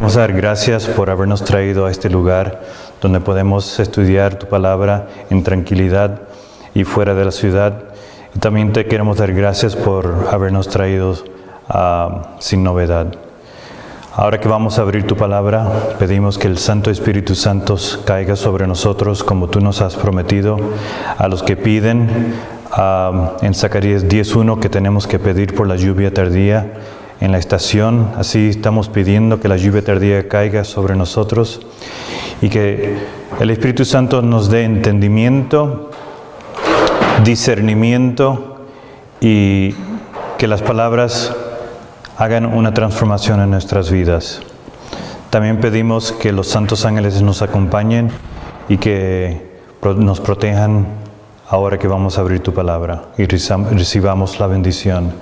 queremos dar gracias por habernos traído a este lugar donde podemos estudiar tu palabra en tranquilidad y fuera de la ciudad. Y también te queremos dar gracias por habernos traído sin novedad. Ahora que vamos a abrir tu palabra, pedimos que el Santo Espíritu Santo caiga sobre nosotros como tú nos has prometido. A los que piden, en Zacarías 10:1, que tenemos que pedir por la lluvia tardía en la estación, así estamos pidiendo que la lluvia tardía caiga sobre nosotros y que el Espíritu Santo nos dé entendimiento, discernimiento y que las palabras hagan una transformación en nuestras vidas. También pedimos que los santos ángeles nos acompañen y que nos protejan ahora que vamos a abrir tu palabra y recibamos la bendición.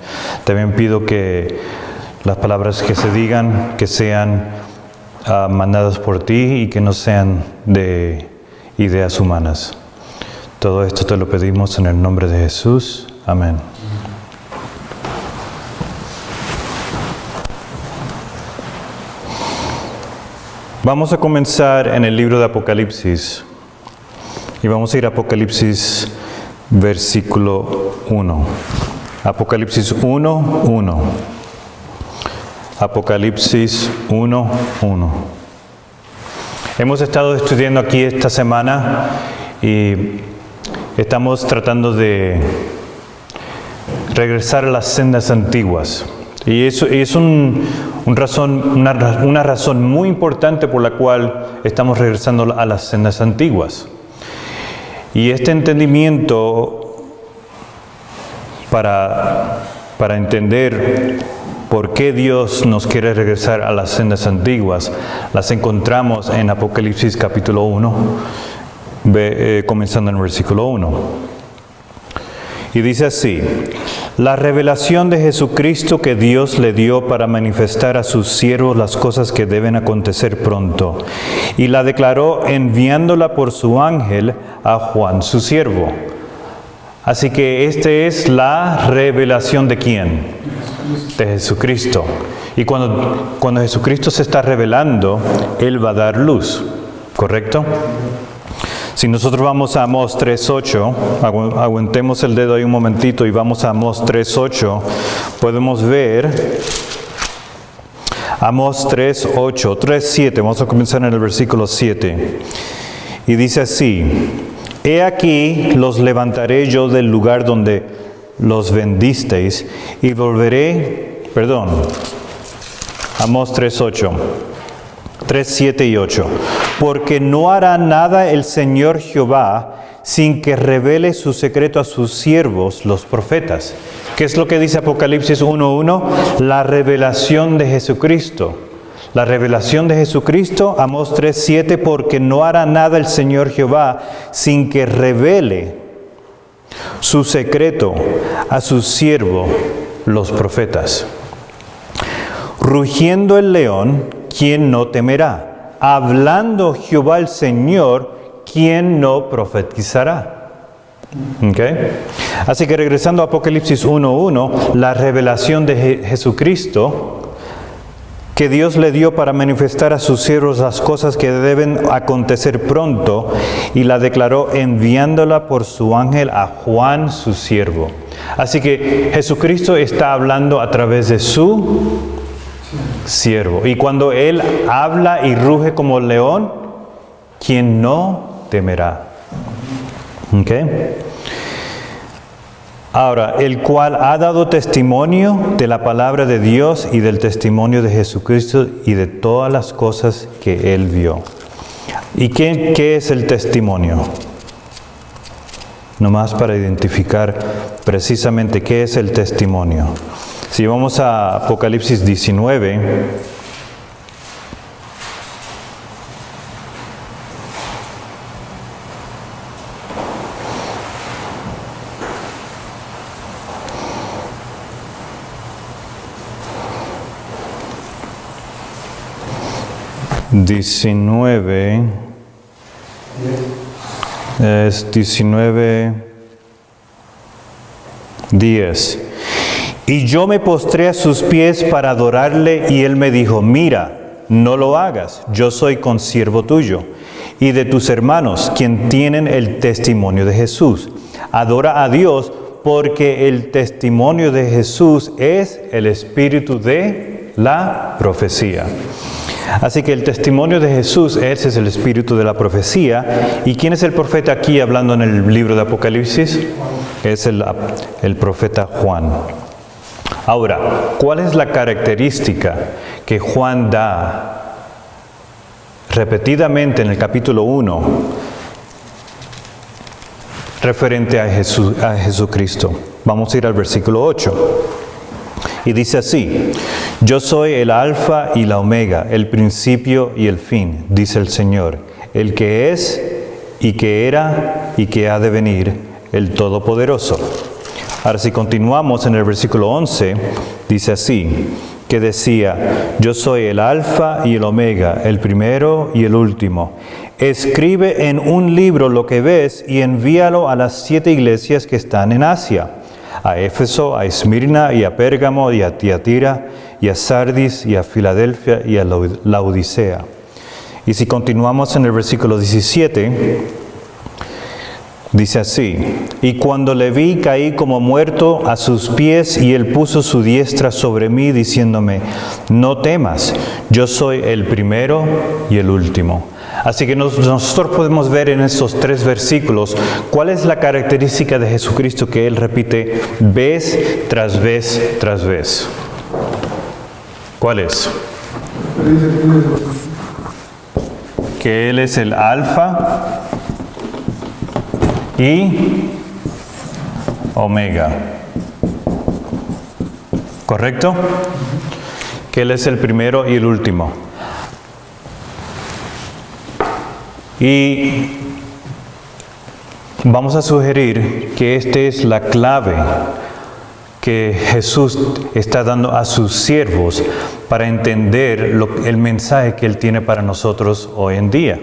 También pido que las palabras que se digan, que sean mandadas por ti y que no sean de ideas humanas. Todo esto te lo pedimos en el nombre de Jesús. Amén. Vamos a comenzar en el libro de Apocalipsis y vamos a ir a Apocalipsis versículo 1. Apocalipsis 1:1. Apocalipsis 1:1. Hemos estado estudiando aquí esta semana y estamos tratando de regresar a las sendas antiguas. Y eso es una razón muy importante por la cual estamos regresando a las sendas antiguas. Y este entendimiento para entender por qué Dios nos quiere regresar a las sendas antiguas, las encontramos en Apocalipsis capítulo 1, comenzando en el versículo 1. Y dice así: la revelación de Jesucristo que Dios le dio para manifestar a sus siervos las cosas que deben acontecer pronto, y la declaró enviándola por su ángel a Juan, su siervo. Así que esta es la revelación ¿de quién? De Jesucristo. Y cuando Jesucristo se está revelando, Él va a dar luz, ¿correcto? Si nosotros vamos a Amós 3:8, aguantemos el dedo ahí un momentito y vamos a Amós 3:8, podemos ver Amós 3:8, 3:7, vamos a comenzar en el versículo 7. Y dice así: he aquí los levantaré yo del lugar donde los vendisteis y volveré, Amós 3:8. 3, 7 y 8. Porque no hará nada el Señor Jehová sin que revele su secreto a sus siervos, los profetas. ¿Qué es lo que dice Apocalipsis 1:1? La revelación de Jesucristo. La revelación de Jesucristo, Amós 3:7, porque no hará nada el Señor Jehová sin que revele su secreto a sus siervos, los profetas. Rugiendo el león, ¿quién no temerá? Hablando Jehová el Señor, ¿quién no profetizará? ¿Okay? Así que regresando a Apocalipsis 1:1, la revelación de Jesucristo que Dios le dio para manifestar a sus siervos las cosas que deben acontecer pronto, y la declaró enviándola por su ángel a Juan, su siervo. Así que Jesucristo está hablando a través de su siervo. Y cuando Él habla y ruge como león, ¿quién no temerá? ¿Okay? Ahora, el cual ha dado testimonio de la palabra de Dios y del testimonio de Jesucristo y de todas las cosas que Él vio. ¿Y qué es el testimonio? Nomás para identificar precisamente qué es el testimonio. Si vamos a Apocalipsis 19, es 19:10. Y yo me postré a sus pies para adorarle, y él me dijo: mira, no lo hagas, yo soy consiervo tuyo, y de tus hermanos, quien tienen el testimonio de Jesús. Adora a Dios, porque el testimonio de Jesús es el espíritu de la profecía. Así que el testimonio de Jesús, ese es el espíritu de la profecía. ¿Y quién es el profeta aquí hablando en el libro de Apocalipsis? Es el profeta Juan. Ahora, ¿cuál es la característica que Juan da repetidamente en el capítulo 1 referente a Jesucristo? Vamos a ir al versículo 8. Y dice así: yo soy el alfa y la omega, el principio y el fin, dice el Señor, el que es y que era y que ha de venir, el Todopoderoso. Ahora, si continuamos en el versículo 11, dice así, que decía: yo soy el alfa y el omega, el primero y el último. Escribe en un libro lo que ves y envíalo a las 7 iglesias que están en Asia: a Éfeso, a Esmirna, y a Pérgamo, y a Tiatira, y a Sardis, y a Filadelfia, y a Laodicea. Y si continuamos en el versículo 17, dice así: y cuando le vi, caí como muerto a sus pies, y él puso su diestra sobre mí, diciéndome: no temas, yo soy el primero y el último. Así que nosotros podemos ver en estos 3 versículos cuál es la característica de Jesucristo que Él repite vez tras vez tras vez. ¿Cuál es? Que Él es el alfa y omega. ¿Correcto? Que Él es el primero y el último. Y vamos a sugerir que esta es la clave que Jesús está dando a sus siervos para entender el mensaje que Él tiene para nosotros hoy en día.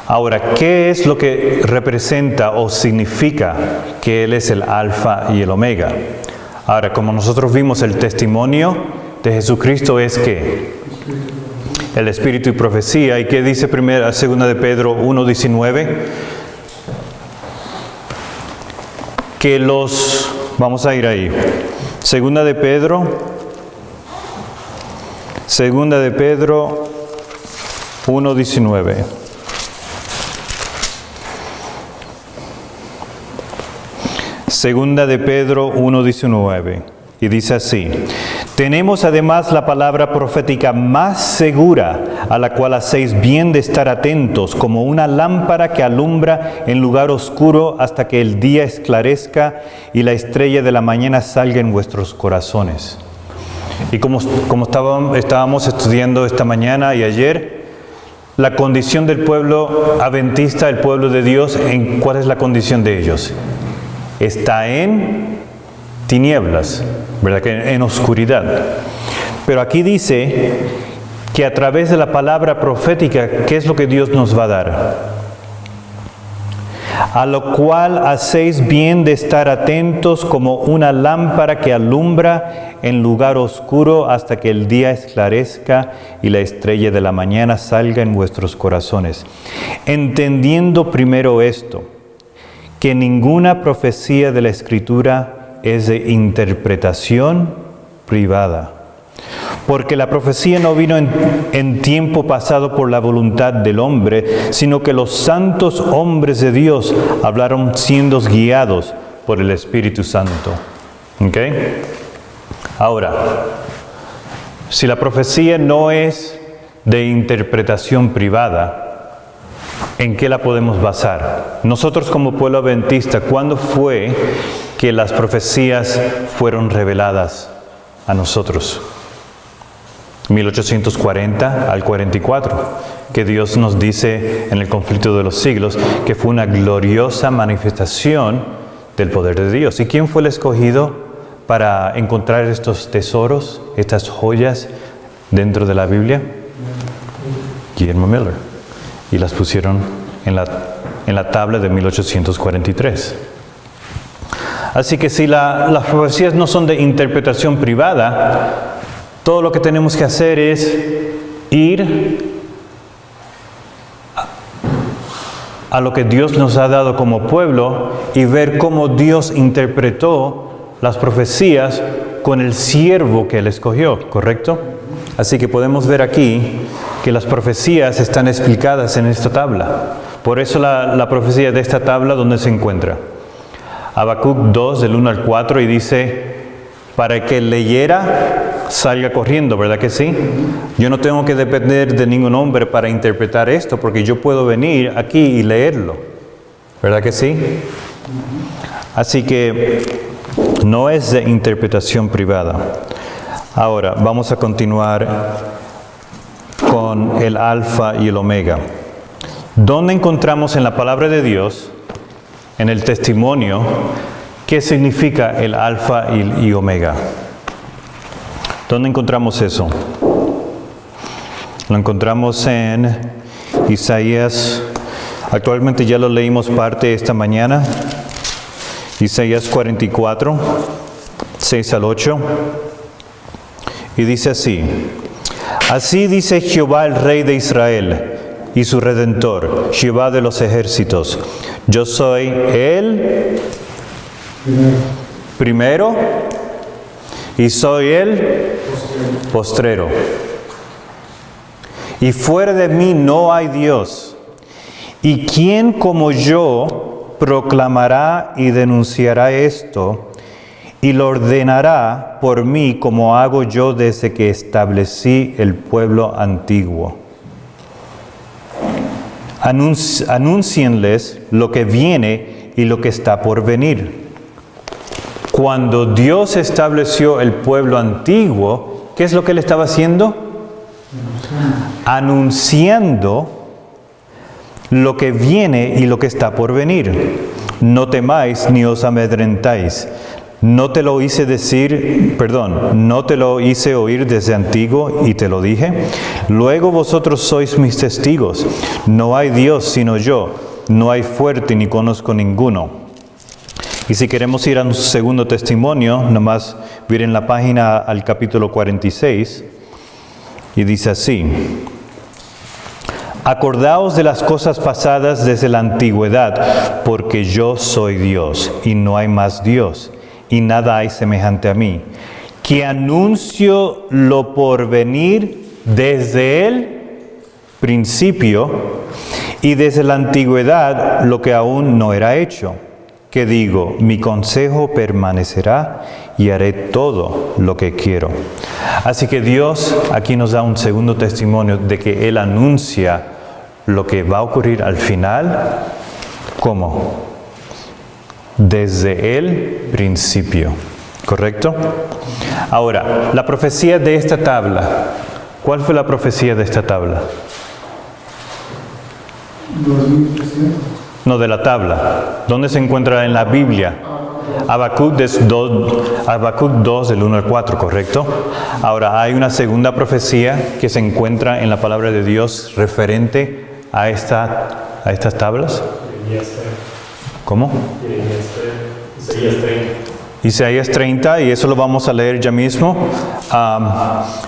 Ahora, ¿qué es lo que representa o significa que Él es el alfa y el omega? Ahora, como nosotros vimos, el testimonio de Jesucristo es que el espíritu y profecía. ¿Y qué dice segunda de Pedro 1:19? Que vamos a ir ahí. Segunda de Pedro 1:19. Segunda de Pedro 1:19. Y dice así: tenemos además la palabra profética más segura, a la cual hacéis bien de estar atentos, como una lámpara que alumbra en lugar oscuro hasta que el día esclarezca y la estrella de la mañana salga en vuestros corazones. Y como estábamos estudiando esta mañana y ayer, la condición del pueblo adventista, el pueblo de Dios, ¿cuál es la condición de ellos? Está en tinieblas, ¿verdad? Que en oscuridad. Pero aquí dice que a través de la palabra profética, ¿qué es lo que Dios nos va a dar? A lo cual hacéis bien de estar atentos como una lámpara que alumbra en lugar oscuro hasta que el día esclarezca y la estrella de la mañana salga en vuestros corazones. Entendiendo primero esto, que ninguna profecía de la Escritura es de interpretación privada. Porque la profecía no vino en tiempo pasado por la voluntad del hombre, sino que los santos hombres de Dios hablaron siendo guiados por el Espíritu Santo. ¿Ok? Ahora, si la profecía no es de interpretación privada, ¿en qué la podemos basar? Nosotros como pueblo adventista, ¿cuándo fue que las profecías fueron reveladas a nosotros? 1840 al 44, que Dios nos dice en el conflicto de los siglos que fue una gloriosa manifestación del poder de Dios. ¿Y quién fue el escogido para encontrar estos tesoros, estas joyas dentro de la Biblia? Guillermo Miller. Y las pusieron en la tabla de 1843. Así que si las profecías no son de interpretación privada, todo lo que tenemos que hacer es ir a lo que Dios nos ha dado como pueblo y ver cómo Dios interpretó las profecías con el siervo que Él escogió, ¿correcto? Así que podemos ver aquí que las profecías están explicadas en esta tabla. Por eso la profecía de esta tabla, ¿dónde se encuentra? Habacuc 2, del 1 al 4, y dice, para que leyera, salga corriendo, ¿verdad que sí? Yo no tengo que depender de ningún hombre para interpretar esto, porque yo puedo venir aquí y leerlo, ¿verdad que sí? Así que no es de interpretación privada. Ahora, vamos a continuar con el alfa y el omega. ¿Dónde encontramos en la palabra de Dios, en el testimonio, qué significa el alfa y omega? ¿Dónde encontramos eso? Lo encontramos en Isaías, actualmente ya lo leímos parte esta mañana, Isaías 44, 6 al 8, y dice así: Así dice Jehová, el Rey de Israel y su Redentor, Jehová de los ejércitos: Yo soy el primero y soy el postrero. Y fuera de mí no hay Dios. ¿Y quién como yo proclamará y denunciará esto y lo ordenará por mí como hago yo desde que establecí el pueblo antiguo? Anúncienles lo que viene y lo que está por venir. Cuando Dios estableció el pueblo antiguo, ¿qué es lo que Él estaba haciendo? Anunciando lo que viene y lo que está por venir. No temáis ni os amedrentáis. No te lo hice oír desde antiguo y te lo dije. Luego vosotros sois mis testigos. No hay Dios sino yo. No hay fuerte ni conozco ninguno. Y si queremos ir a un segundo testimonio, nomás miren la página al capítulo 46 y dice así: Acordaos de las cosas pasadas desde la antigüedad, porque yo soy Dios y no hay más Dios, y nada hay semejante a mí, que anuncio lo por venir desde el principio y desde la antigüedad lo que aún no era hecho. Que digo, mi consejo permanecerá y haré todo lo que quiero. Así que Dios aquí nos da un segundo testimonio de que Él anuncia lo que va a ocurrir al final. ¿Cómo? Desde el principio. ¿Correcto? Ahora, la profecía de esta tabla. ¿Cuál fue la profecía de esta tabla? 2300. No, de la tabla. ¿Dónde se encuentra en la Biblia? Habacuc 2, del 1 al 4, ¿correcto? Ahora, hay una segunda profecía que se encuentra en la palabra de Dios referente a estas tablas. ¿Cómo? Isaías 30, y eso lo vamos a leer ya mismo.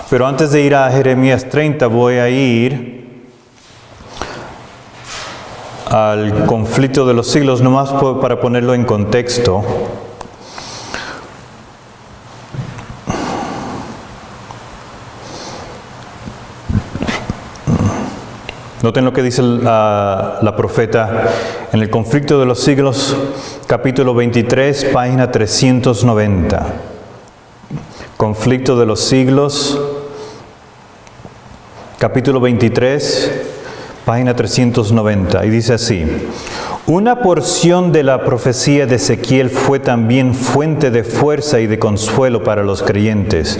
Pero antes de ir a Jeremías 30, voy a ir al conflicto de los siglos, nomás para ponerlo en contexto. Noten lo que dice la profeta en el conflicto de los siglos, capítulo 23, página 390. Conflicto de los siglos, capítulo 23, página 390, y dice así: Una porción de la profecía de Ezequiel fue también fuente de fuerza y de consuelo para los creyentes.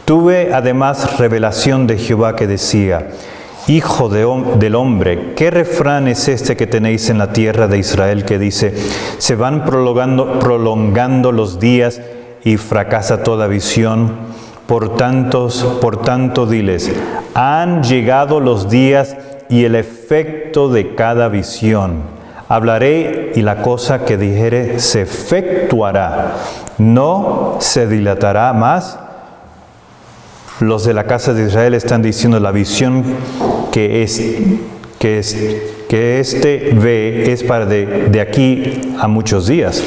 Tuve además revelación de Jehová que decía: Hijo del hombre, ¿qué refrán es este que tenéis en la tierra de Israel que dice: se van prolongando los días y fracasa toda visión? Por tanto diles: han llegado los días y el efecto de cada visión. Hablaré y la cosa que dijere se efectuará, no se dilatará más. los de la casa de Israel están diciendo la visión que este ve es para de aquí a muchos días.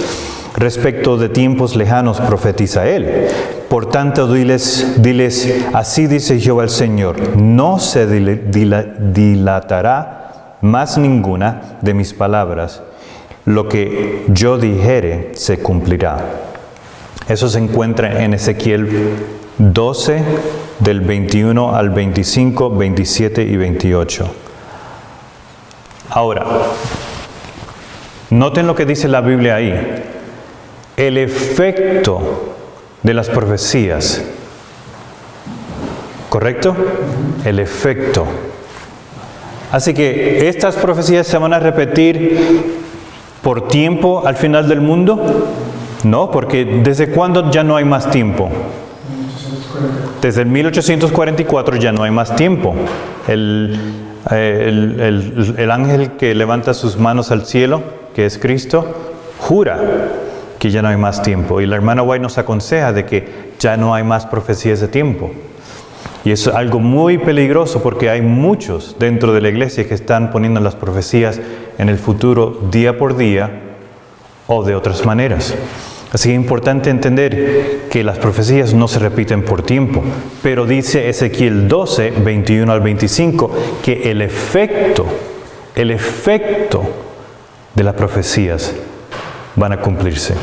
Respecto de tiempos lejanos profetiza él. Por tanto, diles, así dice Jehová el Señor, no se dilatará más ninguna de mis palabras. Lo que yo dijere se cumplirá. Eso se encuentra en Ezequiel 12, del 21 al 25, 27 y 28. Ahora, noten lo que dice la Biblia ahí. El efecto de las profecías. ¿Correcto? El efecto. Así que estas profecías se van a repetir por tiempo al final del mundo. No, porque ¿desde cuándo ya no hay más tiempo? Desde el 1844 ya no hay más tiempo. El ángel que levanta sus manos al cielo, que es Cristo, jura que ya no hay más tiempo. Y la hermana White nos aconseja de que ya no hay más profecías de tiempo. Y es algo muy peligroso porque hay muchos dentro de la iglesia que están poniendo las profecías en el futuro día por día o de otras maneras. Así que es importante entender que las profecías no se repiten por tiempo, pero dice Ezequiel 12, 21 al 25, que el efecto de las profecías van a cumplirse.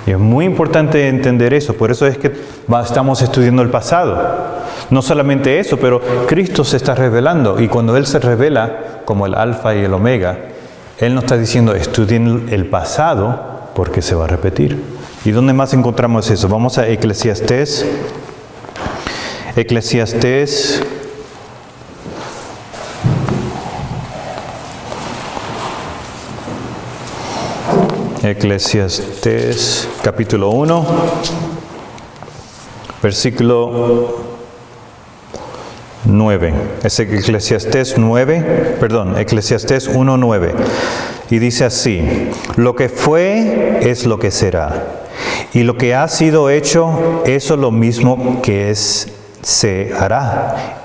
Y es muy importante entender eso, por eso es que estamos estudiando el pasado. No solamente eso, pero Cristo se está revelando, y cuando Él se revela como el alfa y el omega, Él nos está diciendo, estudien el pasado porque se va a repetir. ¿Y dónde más encontramos eso? Vamos a Eclesiastés. Eclesiastés. Eclesiastés capítulo 1, versículo 9. Es Eclesiastés 1:9. Y dice así: lo que fue es lo que será, y lo que ha sido hecho, eso lo mismo que es, se hará.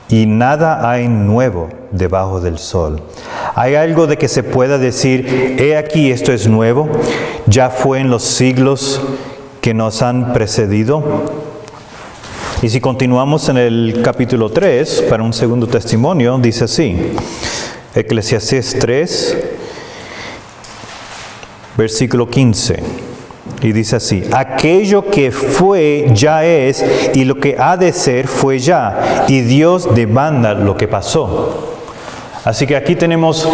Y nada hay nuevo debajo del sol. ¿Hay algo de que se pueda decir, he aquí esto es nuevo? Ya fue en los siglos que nos han precedido. Y si continuamos en el capítulo 3, para un segundo testimonio, dice así. Eclesiastés 3, versículo 15. Y dice así: aquello que fue ya es, y lo que ha de ser fue ya, y Dios demanda lo que pasó. Así que aquí tenemos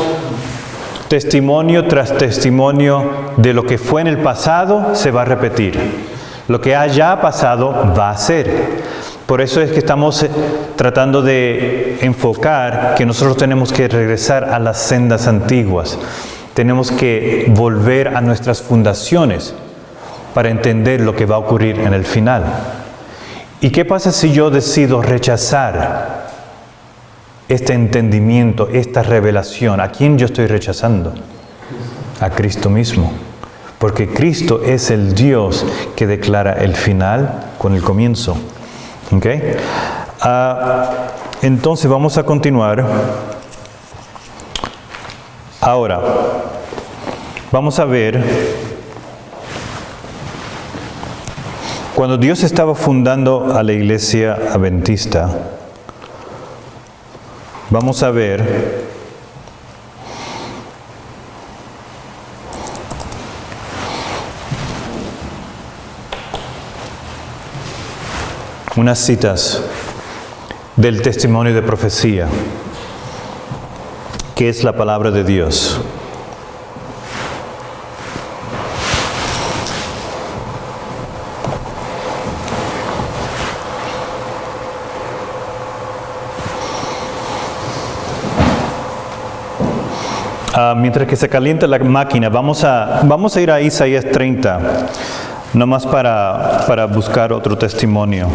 testimonio tras testimonio de lo que fue en el pasado se va a repetir. Lo que haya pasado va a ser. Por eso es que estamos tratando de enfocar que nosotros tenemos que regresar a las sendas antiguas. Tenemos que volver a nuestras fundaciones para entender lo que va a ocurrir en el final. ¿Y qué pasa si yo decido rechazar este entendimiento, esta revelación? ¿A quién yo estoy rechazando? A Cristo mismo. Porque Cristo es el Dios que declara el final con el comienzo. ¿Ok? Entonces vamos a continuar. Ahora, vamos a ver. Cuando Dios estaba fundando a la iglesia adventista, vamos a ver unas citas del testimonio de profecía, que es la palabra de Dios. Mientras que se calienta la máquina, vamos a ir a Isaías 30, nomás para buscar otro testimonio.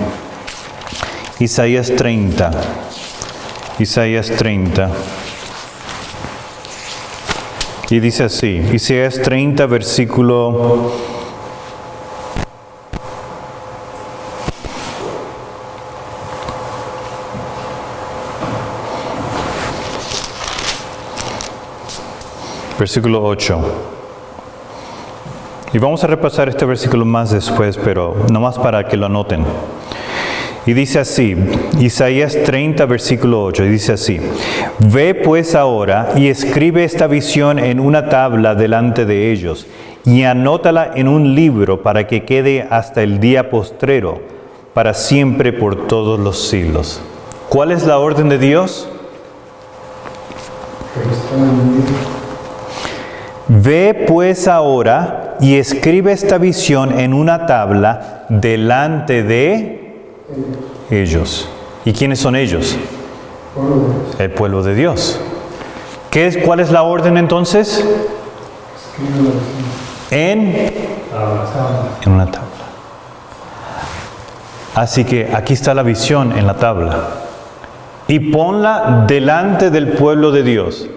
Isaías 30. Y dice así, Isaías 30, versículo 1. versículo 8. Y vamos a repasar este versículo más después, pero nomás para que lo anoten. Y dice así, Isaías 30, versículo 8, y dice así: Ve pues ahora y escribe esta visión en una tabla delante de ellos, y anótala en un libro para que quede hasta el día postrero, para siempre por todos los siglos. ¿Cuál es la orden de Dios? Ve pues ahora y escribe esta visión en una tabla delante de ellos. ¿Y quiénes son ellos? El pueblo de Dios. ¿Cuál es la orden entonces? En una tabla. Así que aquí está la visión en la tabla. Y ponla delante del pueblo de Dios.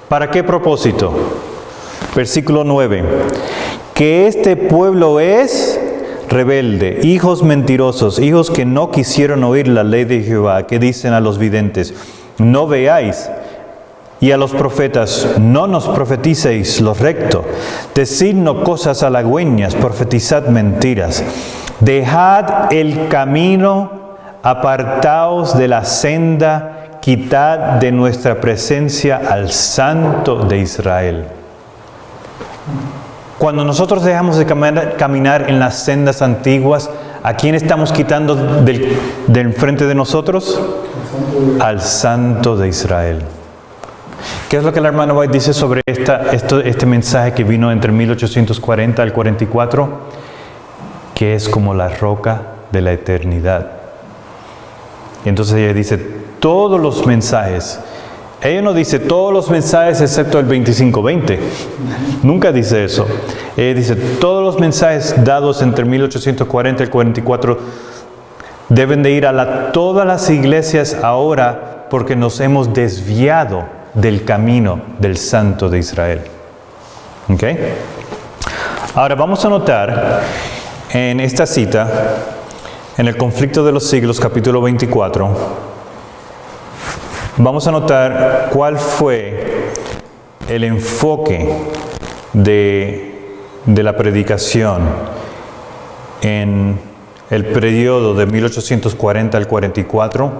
¿Para qué propósito? Versículo 9. Que este pueblo es rebelde, hijos mentirosos, hijos que no quisieron oír la ley de Jehová, que dicen a los videntes: no veáis, y a los profetas: no nos profeticéis lo recto, decidnos cosas halagüeñas, profetizad mentiras. Dejad el camino, apartaos de la senda, quitad de nuestra presencia al Santo de Israel. Cuando nosotros dejamos de caminar en las sendas antiguas, ¿a quién estamos quitando del frente de nosotros? Al Santo de Israel. ¿Qué es lo que el hermano White dice sobre este mensaje que vino entre 1840 al 44? Que es como la roca de la eternidad. Y entonces ella dice, todos los mensajes. Ella no dice todos los mensajes excepto el 25-20. Nunca dice eso. Ella dice todos los mensajes dados entre 1840 y el 44 deben de ir a todas las iglesias ahora, porque nos hemos desviado del camino del Santo de Israel. ¿Ok? Ahora vamos a notar en esta cita, en el conflicto de los siglos, capítulo 24, vamos a notar cuál fue el enfoque de la predicación en el periodo de 1840 al 44.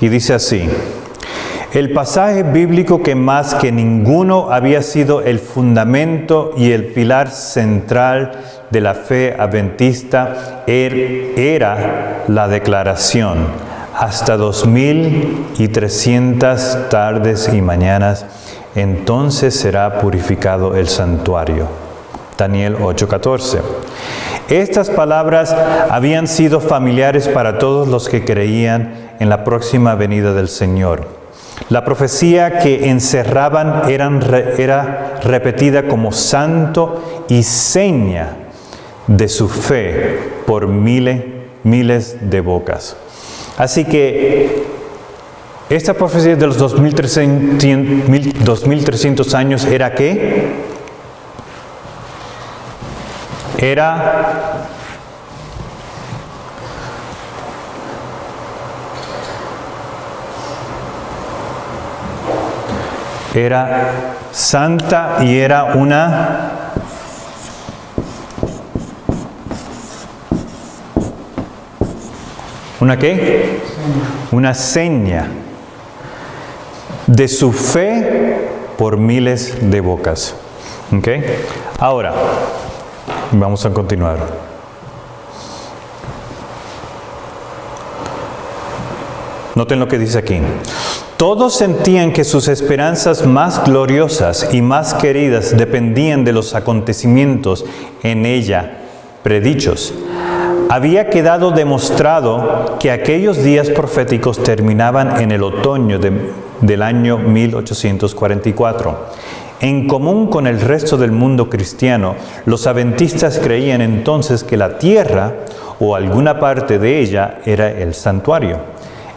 Y dice así: el pasaje bíblico que más que ninguno había sido el fundamento y el pilar central de la fe adventista era la declaración: hasta 2300 tardes y mañanas, entonces será purificado el santuario. Daniel 8:14. Estas palabras habían sido familiares para todos los que creían en la próxima venida del Señor. La profecía que encerraban era repetida como santo y seña de su fe por miles de bocas. Así que esta profecía de los 2300 años ¿era qué? Era santa y era ¿una qué? Una seña de su fe por miles de bocas. ¿Ok? Ahora, vamos a continuar. Noten lo que dice aquí. Todos sentían que sus esperanzas más gloriosas y más queridas dependían de los acontecimientos en ella predichos. Había quedado demostrado que aquellos días proféticos terminaban en el otoño del año 1844. En común con el resto del mundo cristiano, los adventistas creían entonces que la tierra o alguna parte de ella era el santuario.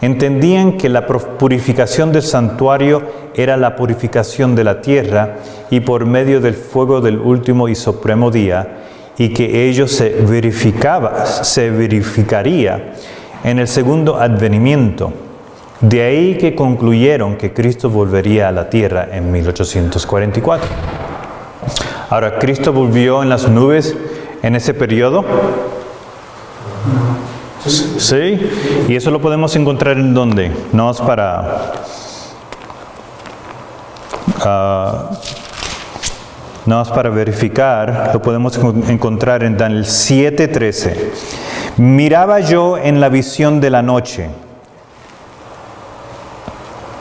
Entendían que la purificación del santuario era la purificación de la tierra y por medio del fuego del último y supremo día, y que ello se verificaría en el segundo advenimiento, De ahí que concluyeron que Cristo volvería a la tierra en 1844. Ahora, ¿Cristo volvió en las nubes en ese periodo? Sí, y eso lo podemos encontrar en ¿dónde? No es para... no es para verificar, lo podemos encontrar en Daniel 7:13. Miraba yo en la visión de la noche.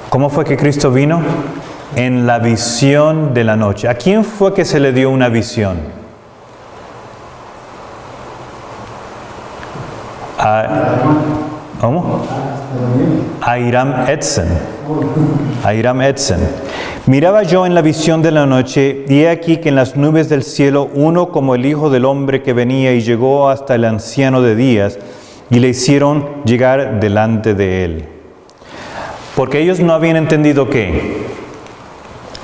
¿Cómo fue que Cristo vino? En la visión de la noche. ¿A quién fue que se le dio una visión? ¿Cómo? A Hiram Edson. A Hiram Edson. Miraba yo en la visión de la noche, y he aquí que en las nubes del cielo, uno como el Hijo del Hombre que venía y llegó hasta el anciano de días, y le hicieron llegar delante de él. Porque ellos no habían entendido ¿qué?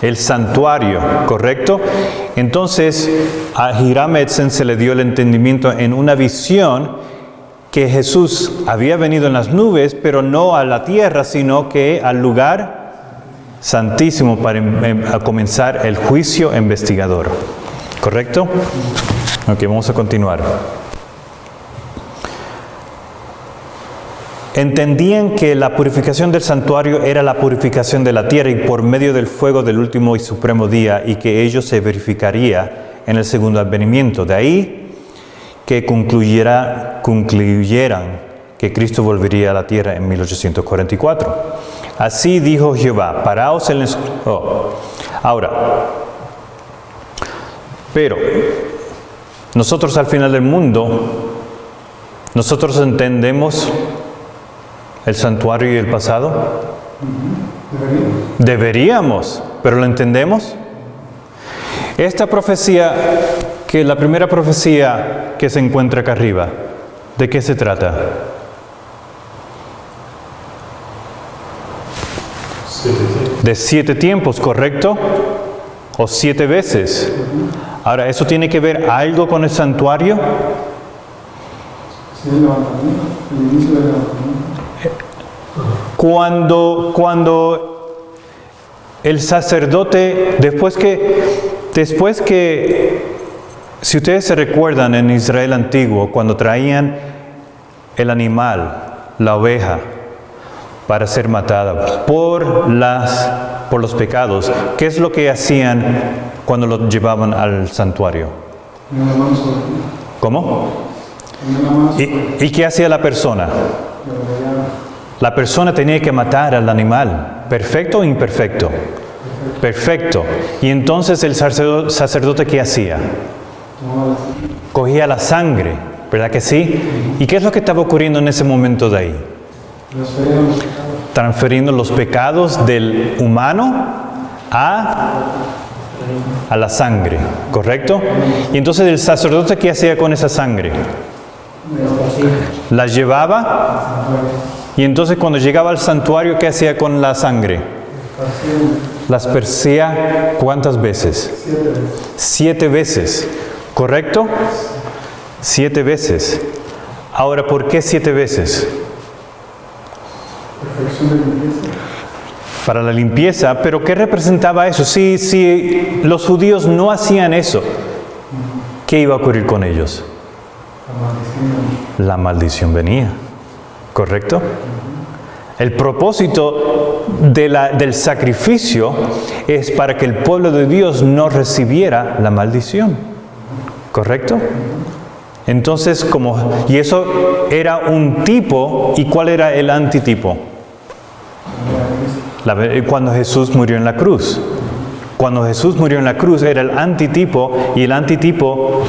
El santuario, ¿correcto? Entonces, a Hiram Edson se le dio el entendimiento en una visión que Jesús había venido en las nubes, pero no a la tierra, sino que al lugar santísimo para comenzar el juicio investigador. ¿Correcto? Ok, vamos a continuar. Entendían que la purificación del santuario era la purificación de la tierra y por medio del fuego del último y supremo día, y que ello se verificaría en el segundo advenimiento. De ahí que concluyeran que Cristo volvería a la tierra en 1844. Así dijo Jehová, paraos en el... Ahora, pero nosotros al final del mundo, nosotros entendemos el santuario y el pasado. Deberíamos, pero ¿lo entendemos? Esta profecía, que la primera profecía que se encuentra acá arriba, ¿de qué se trata? De 7 tiempos, ¿correcto? O 7 veces. Ahora, ¿eso tiene que ver algo con el santuario? Sí, el levantamiento, el inicio del levantamiento. Cuando el sacerdote, después que, si ustedes se recuerdan en Israel antiguo, cuando traían el animal, la oveja, para ser matada por los pecados, ¿qué es lo que hacían cuando lo llevaban al santuario? ¿Cómo? ¿Y qué hacía la persona? La persona tenía que matar al animal, ¿perfecto o imperfecto? Perfecto. Y entonces el sacerdote ¿qué hacía? Cogía la sangre, ¿verdad que sí? ¿Y qué es lo que estaba ocurriendo en ese momento de ahí? Transfiriendo los pecados del humano a la sangre, ¿correcto? Y entonces el sacerdote ¿qué hacía con esa sangre? La llevaba, y entonces cuando llegaba al santuario ¿qué hacía con la sangre? La esparcía ¿cuántas veces? 7 veces, ¿correcto? 7 veces. Ahora, ¿por qué 7 veces? Para la limpieza, pero ¿qué representaba eso? Si los judíos no hacían eso, ¿qué iba a ocurrir con ellos? La maldición venía, ¿correcto? El propósito del sacrificio es para que el pueblo de Dios no recibiera la maldición, ¿correcto? Entonces, y eso era un tipo, ¿y cuál era el antitipo? Cuando Jesús murió en la cruz. Cuando Jesús murió en la cruz era el antitipo, y el antitipo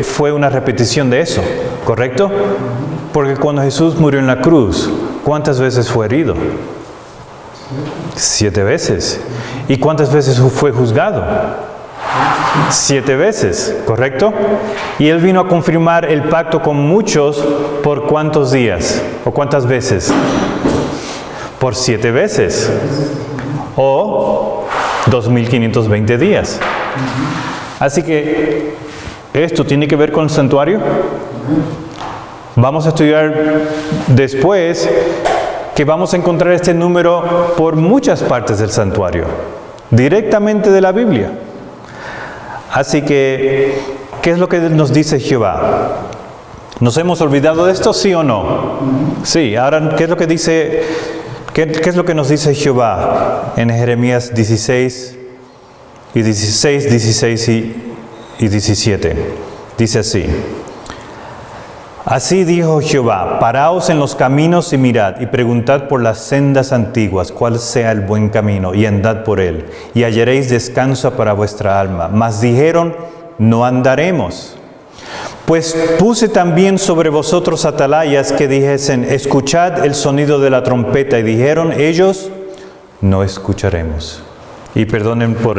fue una repetición de eso, ¿correcto? Porque cuando Jesús murió en la cruz, ¿cuántas veces fue herido? 7 veces. ¿Y cuántas veces fue juzgado? 7 veces, ¿correcto? Y Él vino a confirmar el pacto con muchos ¿por cuántos días? ¿O cuántas veces? Por 7 veces. O 2520 días. Así que, ¿esto tiene que ver con el santuario? Vamos a estudiar después que vamos a encontrar este número por muchas partes del santuario, directamente de la Biblia. Así que, ¿qué es lo que nos dice Jehová? ¿Nos hemos olvidado de esto, sí o no? Sí, ahora, ¿qué es lo que dice, qué es lo que nos dice Jehová en Jeremías 16 y 16, 16 y 17? Dice así: Así dijo Jehová, paraos en los caminos y mirad, y preguntad por las sendas antiguas, cuál sea el buen camino, y andad por él, y hallaréis descanso para vuestra alma. Mas dijeron, no andaremos. Pues puse también sobre vosotros atalayas que dijesen, escuchad el sonido de la trompeta, y dijeron ellos, no escucharemos. Y perdonen por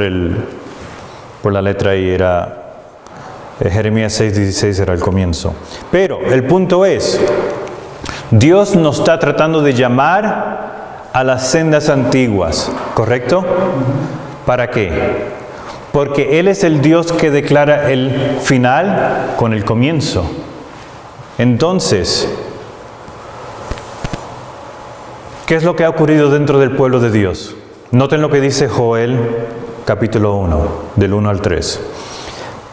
la letra ahí, era Jeremías 6:16 era el comienzo. Pero el punto es, Dios nos está tratando de llamar a las sendas antiguas, ¿correcto? ¿Para qué? Porque Él es el Dios que declara el final con el comienzo. Entonces, ¿qué es lo que ha ocurrido dentro del pueblo de Dios? Noten lo que dice Joel, capítulo 1, del 1 al 3.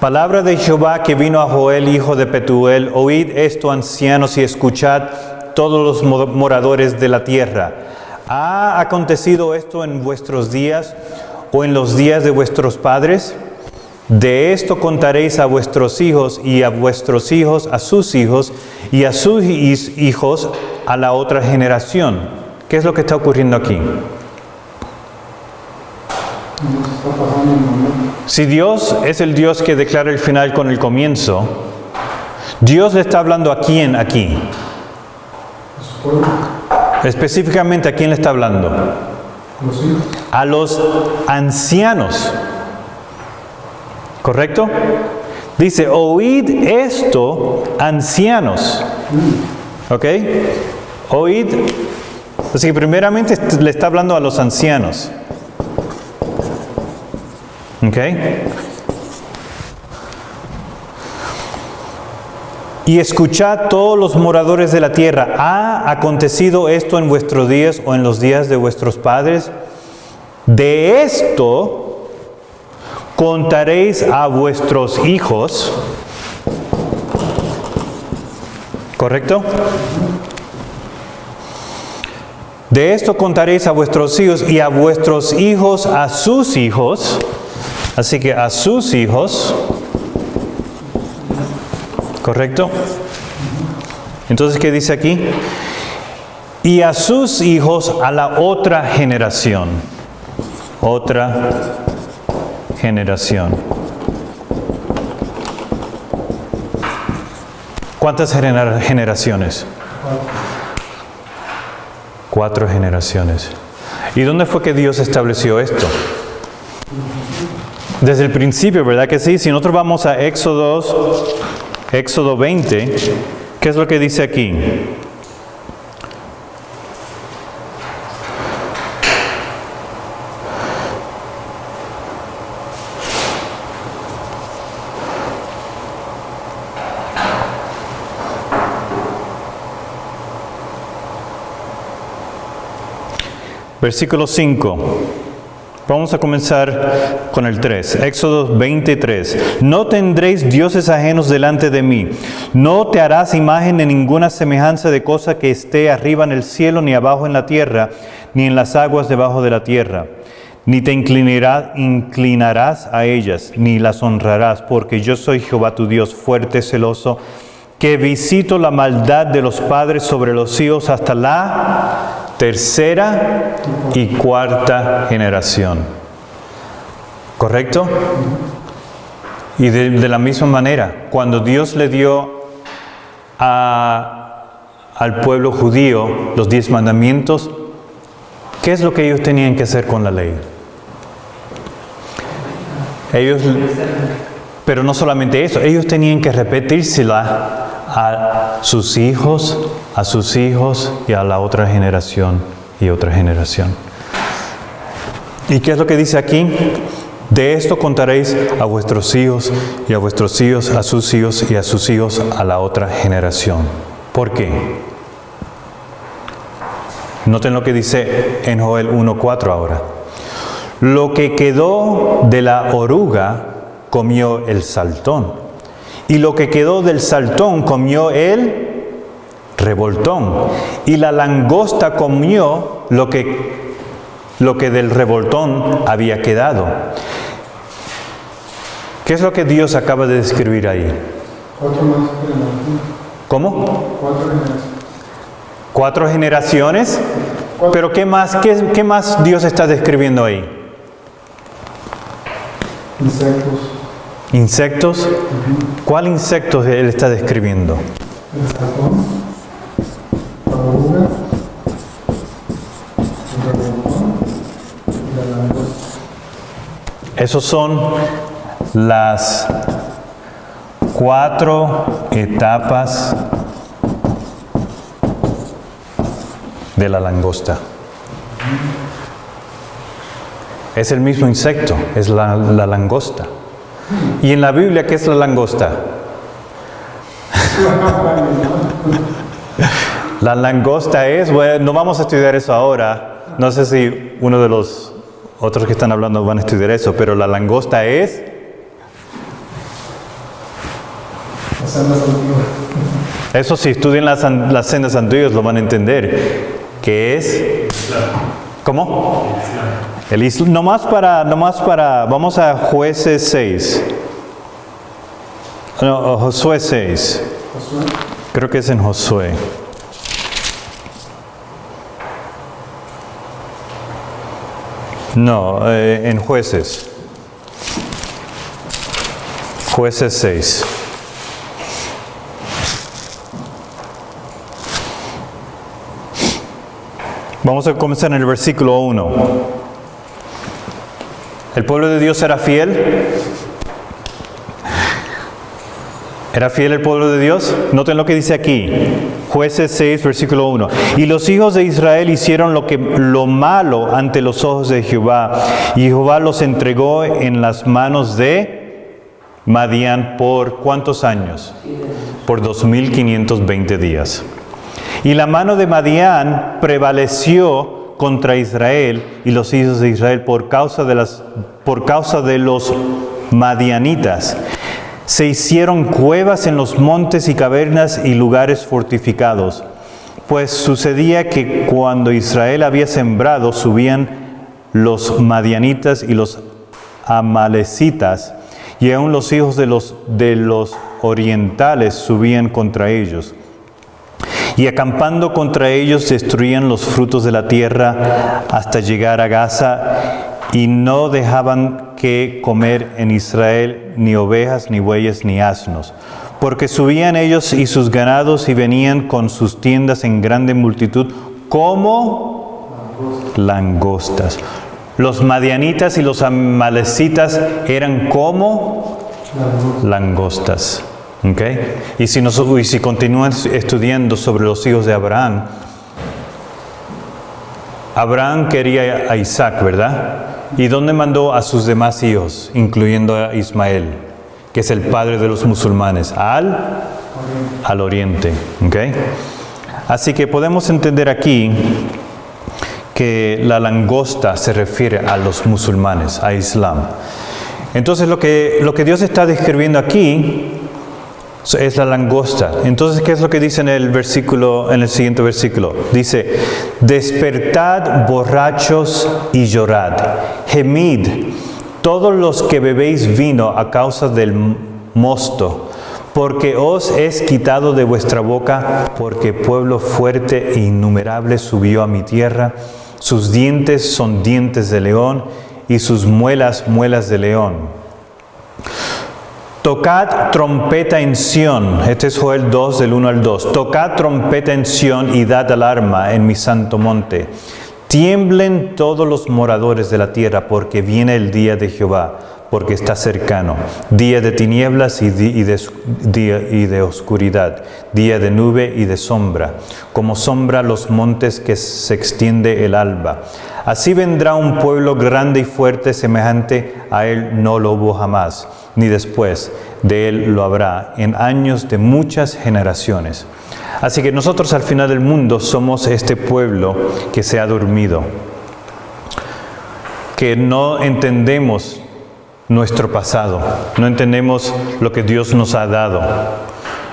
Palabra de Jehová que vino a Joel, hijo de Petuel, oíd esto, ancianos, y escuchad todos los moradores de la tierra. ¿Ha acontecido esto en vuestros días o en los días de vuestros padres? De esto contaréis a vuestros hijos, y a vuestros hijos a sus hijos, y a sus hijos a la otra generación. ¿Qué es lo que está ocurriendo aquí? Si Dios es el Dios que declara el final con el comienzo, Dios le está hablando a quién aquí. Específicamente, ¿a quién le está hablando? A los ancianos. ¿Correcto? Dice, oíd esto, ancianos. ¿Ok? Oíd. Así que primeramente le está hablando a los ancianos. ¿Ok? Y escuchad todos los moradores de la tierra. ¿Ha acontecido esto en vuestros días o en los días de vuestros padres? De esto contaréis a vuestros hijos. ¿Correcto? De esto contaréis a vuestros hijos, y a vuestros hijos a sus hijos. Así que a sus hijos. ¿Correcto? Entonces, ¿qué dice aquí? Y a sus hijos a la otra generación. Otra generación. ¿Cuántas generaciones? 4 generaciones. ¿Y dónde fue que Dios estableció esto? Desde el principio, ¿verdad que sí? Si nosotros vamos a Éxodo 20, ¿qué es lo que dice aquí? Versículo 5. Vamos a comenzar con el 3. Éxodo 23. No tendréis dioses ajenos delante de mí. No te harás imagen de ninguna semejanza de cosa que esté arriba en el cielo, ni abajo en la tierra, ni en las aguas debajo de la tierra. Ni te inclinarás a ellas, ni las honrarás, porque yo soy Jehová tu Dios, fuerte, celoso, que visito la maldad de los padres sobre los hijos hasta la tercera y cuarta generación. ¿Correcto? Y de la misma manera, cuando Dios le dio al pueblo judío los 10 mandamientos, ¿qué es lo que ellos tenían que hacer con la ley? Pero no solamente eso, ellos tenían que repetírsela a sus hijos y a la otra generación y otra generación. ¿Y qué es lo que dice aquí? De esto contaréis a vuestros hijos y a vuestros hijos, a sus hijos y a sus hijos a la otra generación. ¿Por qué? Noten lo que dice en Joel 1:4 ahora. Lo que quedó de la oruga comió el saltón, y lo que quedó del saltón comió el revoltón, y la langosta comió lo que del revoltón había quedado. ¿Qué es lo que Dios acaba de describir ahí? 4 más generaciones. ¿Cómo? 4 generaciones. 4 generaciones. Pero ¿qué más Dios está describiendo ahí? Insectos. ¿Insectos? ¿Cuál insectos Él está describiendo? El saltón. La oruga. El revoltón. Y la langosta. Esos son las 4 etapas de la langosta. Es el mismo insecto, es la langosta. ¿Y en la Biblia qué es la langosta? La langosta es, bueno, no vamos a estudiar eso ahora. No sé si uno de los otros que están hablando van a estudiar eso, pero la langosta es... Las sendas antiguas. Eso si estudian las sendas antiguas lo van a entender. ¿Qué es? ¿Cómo? El Islam. Nomás para, vamos a Jueces 6. No, Josué 6. Josué. Creo que es en Josué. No, en Jueces. Jueces 6. Vamos a comenzar en el versículo 1. ¿El pueblo de Dios era fiel? ¿Era fiel el pueblo de Dios? Noten lo que dice aquí. Jueces 6, versículo 1. Y los hijos de Israel hicieron lo malo ante los ojos de Jehová, y Jehová los entregó en las manos de Madián por ¿cuántos años? Por 2520 días. Y la mano de Madián prevaleció contra Israel y los hijos de Israel por causa de los madianitas. Se hicieron cuevas en los montes y cavernas y lugares fortificados. Pues sucedía que cuando Israel había sembrado, subían los madianitas y los amalecitas, y aún los hijos de los orientales subían contra ellos. Y acampando contra ellos destruían los frutos de la tierra hasta llegar a Gaza, y no dejaban que comer en Israel ni ovejas, ni bueyes, ni asnos. Porque subían ellos y sus ganados y venían con sus tiendas en grande multitud como langostas. Los madianitas y los amalecitas eran como langostas. ¿Okay? Y si continúan estudiando sobre los hijos de Abraham, Abraham quería a Isaac, ¿verdad? ¿Y dónde mandó a sus demás hijos, incluyendo a Ismael, que es el padre de los musulmanes? Al oriente. ¿Okay? Así que podemos entender aquí que la langosta se refiere a los musulmanes, a Islam. Entonces lo que Dios está describiendo aquí es la langosta. Entonces, ¿qué es lo que dice en el siguiente versículo? Dice: despertad borrachos y llorad, gemid todos los que bebéis vino a causa del mosto, porque os es quitado de vuestra boca, porque pueblo fuerte e innumerable subió a mi tierra. Sus dientes son dientes de león y sus muelas, muelas de león. Tocad trompeta en Sión. Este es Joel 2, del 1 al 2. Tocad trompeta en Sión y dad alarma en mi santo monte. Tiemblen todos los moradores de la tierra, porque viene el día de Jehová, porque está cercano. Día de tinieblas y de oscuridad, día de nube y de sombra, como sombra los montes que se extiende el alba. Así vendrá un pueblo grande y fuerte, semejante a él no lo hubo jamás, ni después de él lo habrá, en años de muchas generaciones. Así que nosotros al final del mundo somos este pueblo que se ha dormido, que no entendemos nuestro pasado, no entendemos lo que Dios nos ha dado.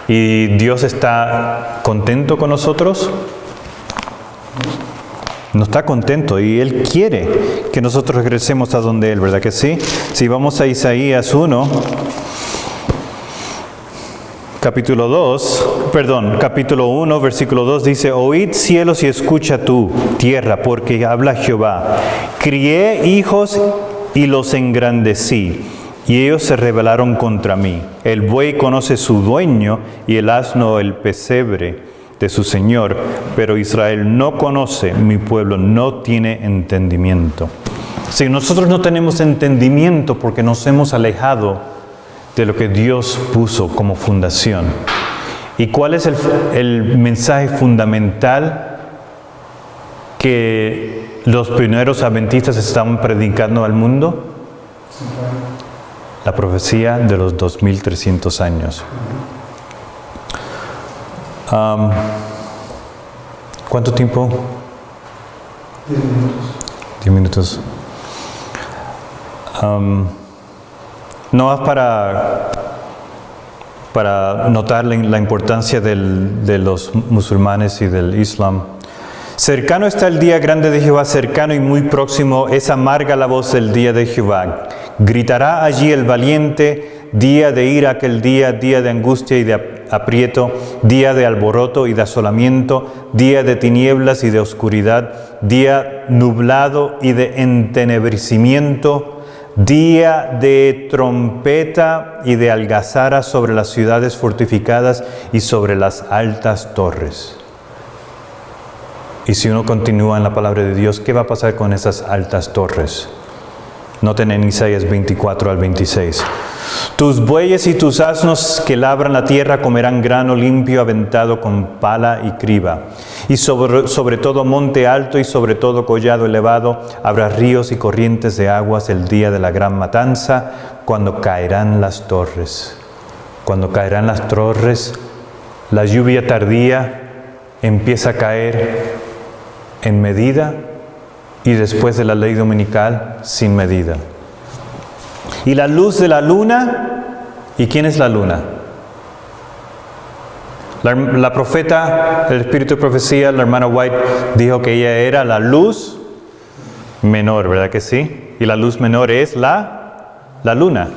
¿Y Dios está contento con nosotros? No está contento y Él quiere que nosotros regresemos a donde Él, ¿verdad que sí? Si vamos a Isaías 1, capítulo 1, versículo 2 dice: Oíd cielos y escucha tú, tierra, porque habla Jehová. Crié hijos y los engrandecí, y ellos se rebelaron contra mí. El buey conoce su dueño y el asno el pesebre de su Señor, pero Israel no conoce, mi pueblo no tiene entendimiento. Si nosotros no tenemos entendimiento porque nos hemos alejado de lo que Dios puso como fundación. ¿Y cuál es el mensaje fundamental que los primeros adventistas estaban predicando al mundo? La profecía de los 2300 años. ¿Cuánto tiempo? 10 minutos. No más para notar la importancia de los musulmanes y del Islam. Cercano está el día grande de Jehová, cercano y muy próximo, es amarga la voz del día de Jehová. Gritará allí el valiente, día de ira aquel día de angustia y de aprieto, día de alboroto y de asolamiento, día de tinieblas y de oscuridad, día nublado y de entenebrecimiento, día de trompeta y de algazara sobre las ciudades fortificadas y sobre las altas torres. Y si uno continúa en la palabra de Dios, ¿qué va a pasar con esas altas torres? Noten en Isaías 24 al 26. Tus bueyes y tus asnos que labran la tierra comerán grano limpio aventado con pala y criba. Y sobre todo monte alto y sobre todo collado elevado habrá ríos y corrientes de aguas el día de la gran matanza, cuando caerán las torres. Cuando caerán las torres, la lluvia tardía empieza a caer en medida y después de la ley dominical sin medida. Y la luz de la luna, ¿y quién es la luna? La profeta, el espíritu de profecía, la hermana White dijo que ella era la luz menor, ¿verdad que sí? Y la luz menor es la luna.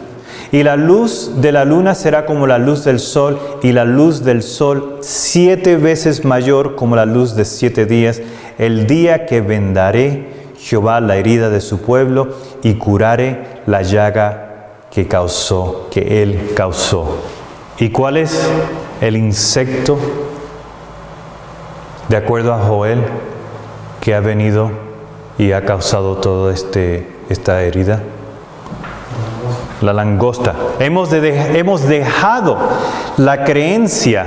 Y la luz de la luna será como la luz del sol, y la luz del sol 7 veces mayor como la luz de 7 días, el día que vendaré Jehová la herida de su pueblo y curaré la llaga que él causó. ¿Y cuál es el insecto, de acuerdo a Joel, que ha venido y ha causado toda esta herida? La langosta. Hemos dejado la creencia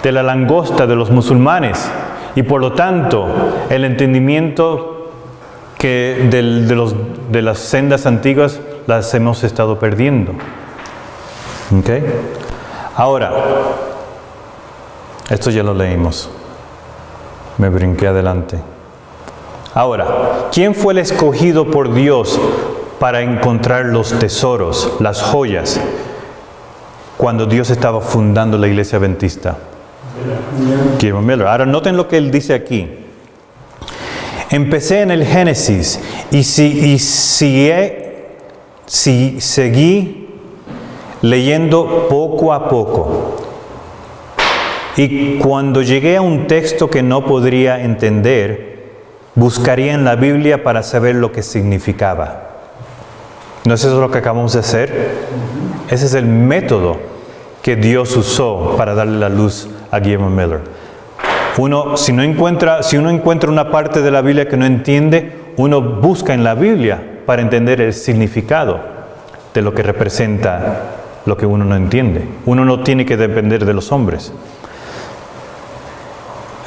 de la langosta de los musulmanes y por lo tanto el entendimiento que de las sendas antiguas las hemos estado perdiendo. ¿Okay? Ahora, esto ya lo leímos. Me brinqué adelante. Ahora, ¿quién fue el escogido por Dios para encontrar los tesoros, las joyas, cuando Dios estaba fundando la iglesia adventista? Guillermo Miller. Ahora noten lo que él dice aquí. Empecé en el Génesis y seguí leyendo poco a poco. Y cuando llegué a un texto que no podría entender, buscaría en la Biblia para saber lo que significaba. ¿No es eso lo que acabamos de hacer? Ese es el método que Dios usó para darle la luz a Guillermo Miller. Si uno encuentra una parte de la Biblia que no entiende, uno busca en la Biblia para entender el significado de lo que representa lo que uno no entiende. Uno no tiene que depender de los hombres.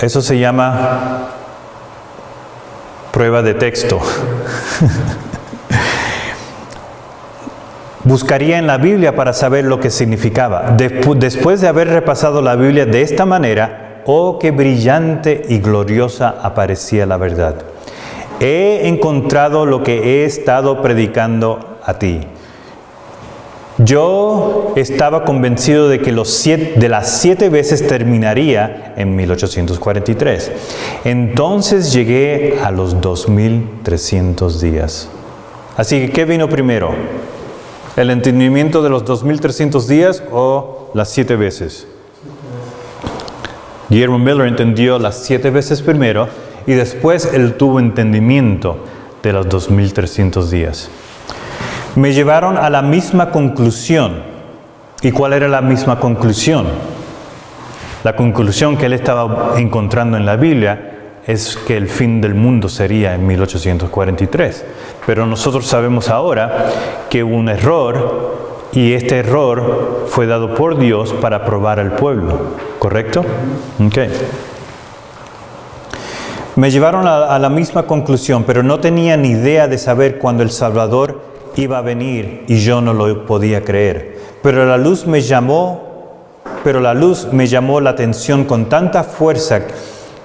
Eso se llama prueba de texto. Buscaría en la Biblia para saber lo que significaba. Después de haber repasado la Biblia de esta manera, oh, qué brillante y gloriosa aparecía la verdad. He encontrado lo que he estado predicando a ti. Yo estaba convencido de que de las 7 veces terminaría en 1843. Entonces llegué a los 2300 días. Así que, ¿qué vino primero? ¿El entendimiento de los 2300 días o las 7 veces? Guillermo Miller entendió las 7 veces primero y después él tuvo entendimiento de los 2300 días. Me llevaron a la misma conclusión. ¿Y cuál era la misma conclusión? La conclusión que él estaba encontrando en la Biblia es que el fin del mundo sería en 1843. Pero nosotros sabemos ahora que hubo un error y este error fue dado por Dios para probar al pueblo. ¿Correcto? Ok. Me llevaron a la misma conclusión, pero no tenía ni idea de saber cuándo el Salvador iba a venir y yo no lo podía creer. Pero la luz me llamó la atención con tanta fuerza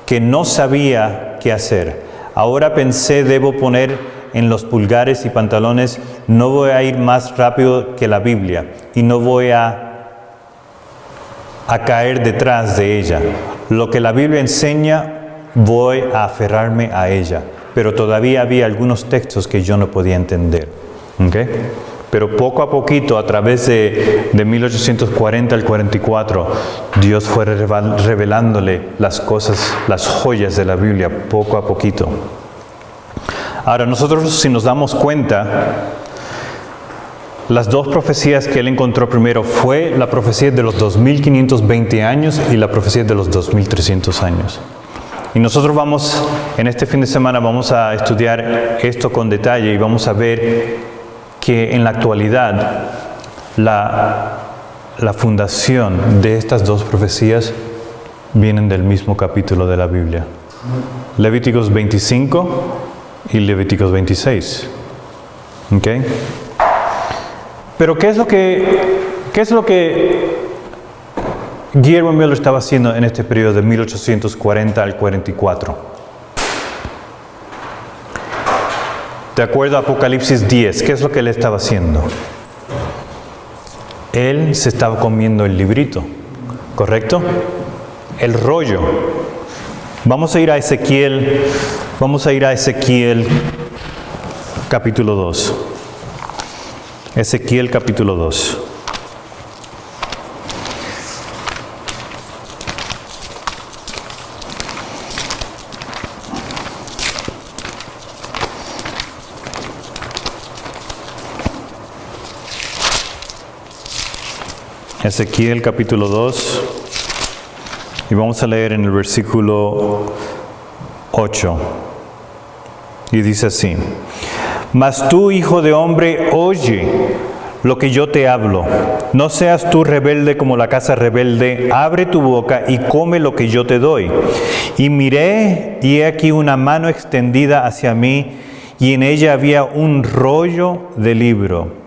que no sabía qué hacer. Ahora pensé, debo poner en los pulgares y pantalones, no voy a ir más rápido que la Biblia y no voy a caer detrás de ella. Lo que la Biblia enseña, voy a aferrarme a ella. Pero todavía había algunos textos que yo no podía entender. ¿Okay? Pero poco a poquito, a través de 1840 al 44, Dios fue revelándole las cosas, las joyas de la Biblia, poco a poquito. Ahora, nosotros, si nos damos cuenta, las 2 profecías que él encontró primero fue la profecía de los 2520 años y la profecía de los 2300 años. Y nosotros en este fin de semana vamos a estudiar esto con detalle y vamos a ver que en la actualidad la fundación de estas 2 profecías vienen del mismo capítulo de la Biblia. Levíticos 25 y Levíticos 26. ¿Ok? Pero ¿qué es lo que Guillermo Miller estaba haciendo en este periodo de 1840 al 44? De acuerdo a Apocalipsis 10, ¿qué es lo que él estaba haciendo? Él se estaba comiendo el librito, ¿correcto? El rollo. Vamos a ir a Ezequiel capítulo 2. Ezequiel capítulo 2. Ezequiel capítulo 2 y vamos a leer en el versículo 8 y dice así: Mas tú, hijo de hombre, oye lo que yo te hablo. No seas tú rebelde como la casa rebelde. Abre tu boca y come lo que yo te doy. Y miré, y he aquí una mano extendida hacia mí, y en ella había un rollo de libro.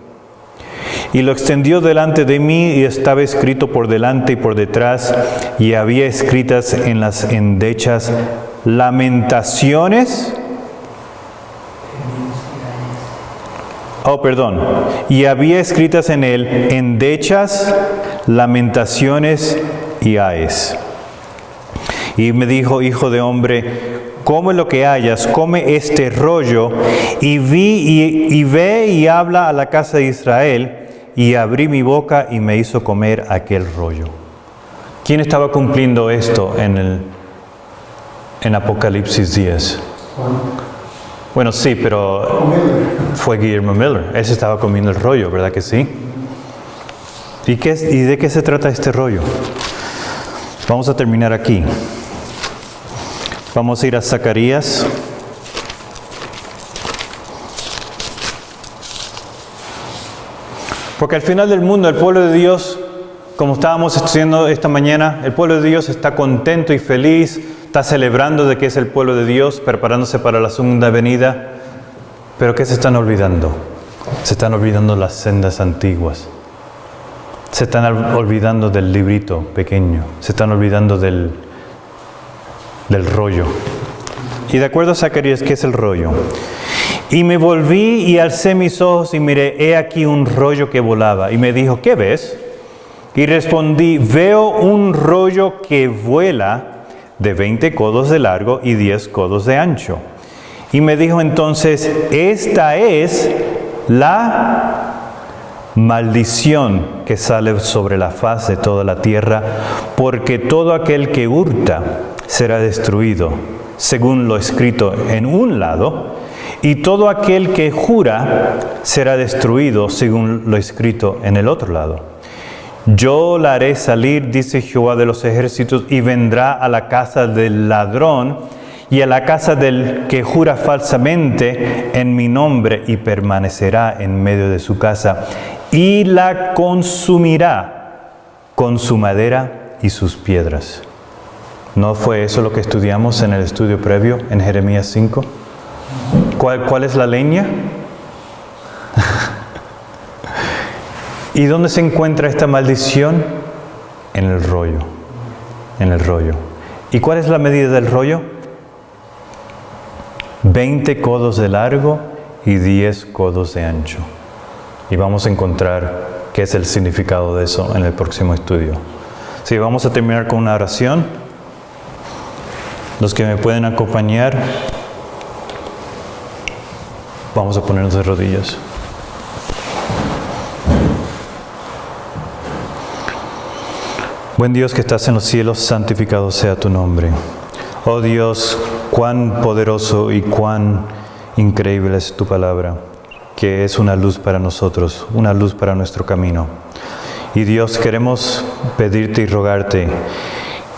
Y lo extendió delante de mí, y estaba escrito por delante y por detrás, y había escritas en las endechas lamentaciones. Y había escritas en él endechas, lamentaciones y ayes. Y me dijo: hijo de hombre, come lo que hayas, come este rollo, y ve y habla a la casa de Israel. Y abrí mi boca y me hizo comer aquel rollo. ¿Quién estaba cumpliendo esto en Apocalipsis 10? Bueno, sí, pero fue Guillermo Miller. Él se estaba comiendo el rollo, ¿verdad que sí? ¿Y de qué se trata este rollo? Vamos a terminar aquí. Vamos a ir a Zacarías. Porque al final del mundo, el pueblo de Dios, como estábamos estudiando esta mañana, el pueblo de Dios está contento y feliz, está celebrando de que es el pueblo de Dios, preparándose para la segunda venida. Pero ¿qué se están olvidando? Se están olvidando las sendas antiguas. Se están olvidando del librito pequeño. Se están olvidando del del rollo. Y de acuerdo a Zacarías, ¿qué es el rollo? Y me volví y alcé mis ojos y miré, he aquí un rollo que volaba. Y me dijo, ¿qué ves? Y respondí, veo un rollo que vuela de 20 codos de largo y 10 codos de ancho. Y me dijo entonces, esta es la maldición que sale sobre la faz de toda la tierra, porque todo aquel que hurta será destruido, según lo escrito en un lado, y todo aquel que jura será destruido, según lo escrito en el otro lado. Yo la haré salir, dice Jehová de los ejércitos, y vendrá a la casa del ladrón y a la casa del que jura falsamente en mi nombre, y permanecerá en medio de su casa, y la consumirá con su madera y sus piedras. ¿No fue eso lo que estudiamos en el estudio previo en Jeremías 5? ¿Cuál es la leña? ¿Y dónde se encuentra esta maldición? En el rollo. En el rollo. ¿Y cuál es la medida del rollo? 20 codos de largo y 10 codos de ancho. Y vamos a encontrar qué es el significado de eso en el próximo estudio. Sí, vamos a terminar con una oración. Los que me pueden acompañar, vamos a ponernos de rodillas. Buen Dios que estás en los cielos, santificado sea tu nombre. Oh Dios, cuán poderoso y cuán increíble es tu palabra, que es una luz para nosotros, una luz para nuestro camino. Y Dios, queremos pedirte y rogarte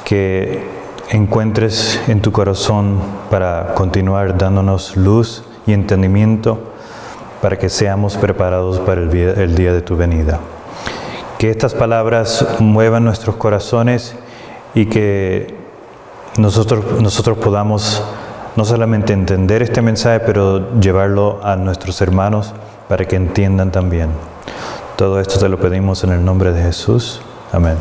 que encuentres en tu corazón para continuar dándonos luz y entendimiento para que seamos preparados para el día de tu venida. Que estas palabras muevan nuestros corazones y que nosotros podamos no solamente entender este mensaje, pero llevarlo a nuestros hermanos para que entiendan también. Todo esto te lo pedimos en el nombre de Jesús. Amén.